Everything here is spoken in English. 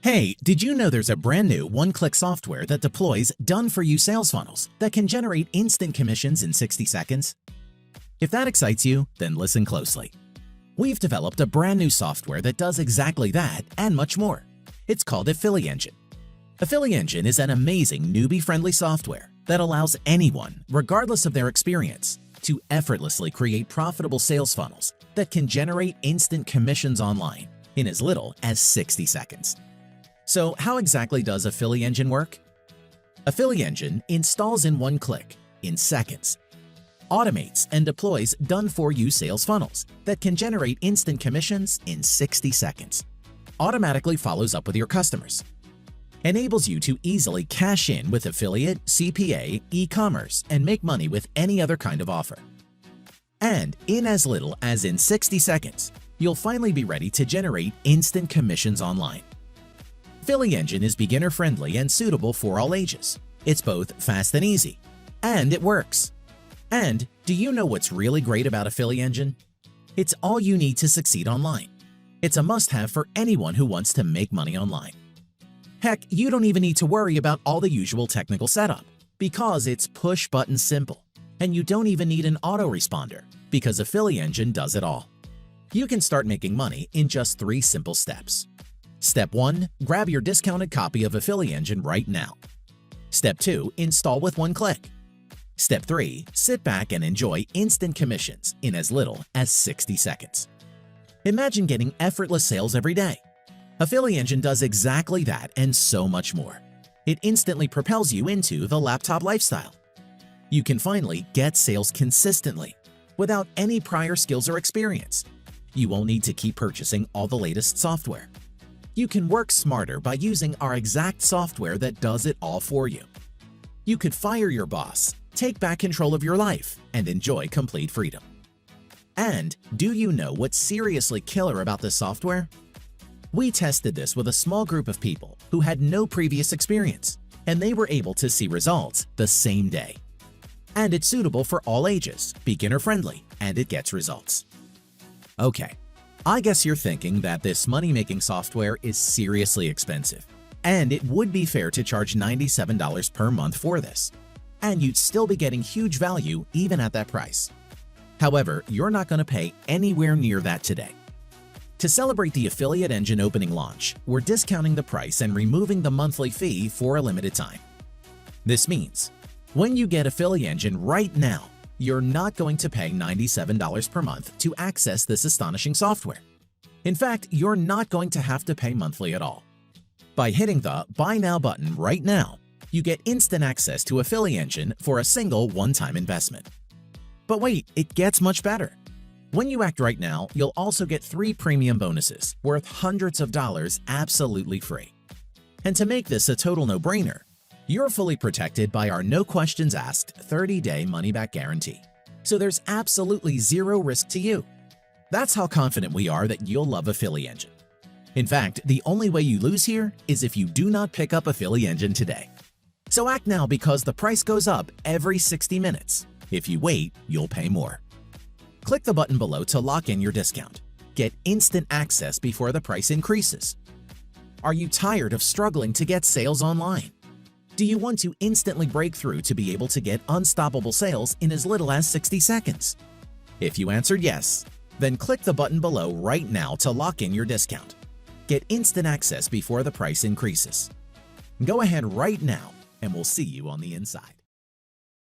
Hey, did you know there's a brand new one-click software that deploys done-for-you sales funnels that can generate instant commissions in 60 seconds? If that excites you, then listen closely. We've developed a brand new software that does exactly that and much more. It's called AffiliEngine. AffiliEngine is an amazing newbie-friendly software that allows anyone, regardless of their experience, to effortlessly create profitable sales funnels that can generate instant commissions online in as little as 60 seconds. So how exactly does AffiliEngine work? AffiliEngine installs in one click, in seconds, automates and deploys done-for-you sales funnels that can generate instant commissions in 60 seconds, automatically follows up with your customers, enables you to easily cash in with affiliate, CPA, e-commerce, and make money with any other kind of offer. And in as little as in 60 seconds, you'll finally be ready to generate instant commissions online. AffiliEngine is beginner-friendly and suitable for all ages. It's both fast and easy, and it works. And do you know what's really great about AffiliEngine? It's all you need to succeed online. It's a must-have for anyone who wants to make money online. Heck, you don't even need to worry about all the usual technical setup because it's push-button simple, and you don't even need an autoresponder because AffiliEngine does it all. You can start making money in just 3 simple steps. Step 1. Grab your discounted copy of AffiliEngine right now. Step 2. Install with one click. Step 3. Sit back and enjoy instant commissions in as little as 60 seconds. Imagine getting effortless sales every day. AffiliEngine does exactly that and so much more. It instantly propels you into the laptop lifestyle. You can finally get sales consistently without any prior skills or experience. You won't need to keep purchasing all the latest software. You can work smarter by using our exact software that does it all for you. You could fire your boss, take back control of your life, and enjoy complete freedom. And do you know what's seriously killer about this software? We tested this with a small group of people who had no previous experience, and they were able to see results the same day. And it's suitable for all ages, beginner-friendly, and it gets results. Okay. I guess you're thinking that this money-making software is seriously expensive, and it would be fair to charge $97 per month for this, and you'd still be getting huge value even at that price. However, you're not going to pay anywhere near that today. To celebrate the AffiliEngine opening launch, we're discounting the price and removing the monthly fee for a limited time. This means, when you get AffiliEngine right now, you're not going to pay $97 per month to access this astonishing software. In fact, you're not going to have to pay monthly at all. By hitting the Buy Now button right now, you get instant access to AffiliEngine for a single one-time investment. But wait, it gets much better. When you act right now, you'll also get 3 premium bonuses worth hundreds of dollars absolutely free. And to make this a total no-brainer, you're fully protected by our no-questions-asked 30-day money-back guarantee, so there's absolutely zero risk to you. That's how confident we are that you'll love AffiliEngine. In fact, the only way you lose here is if you do not pick up AffiliEngine today. So act now because the price goes up every 60 minutes. If you wait, you'll pay more. Click the button below to lock in your discount. Get instant access before the price increases. Are you tired of struggling to get sales online? Do you want to instantly break through to be able to get unstoppable sales in as little as 60 seconds? If you answered yes, then click the button below right now to lock in your discount. Get instant access before the price increases. Go ahead right now, and we'll see you on the inside.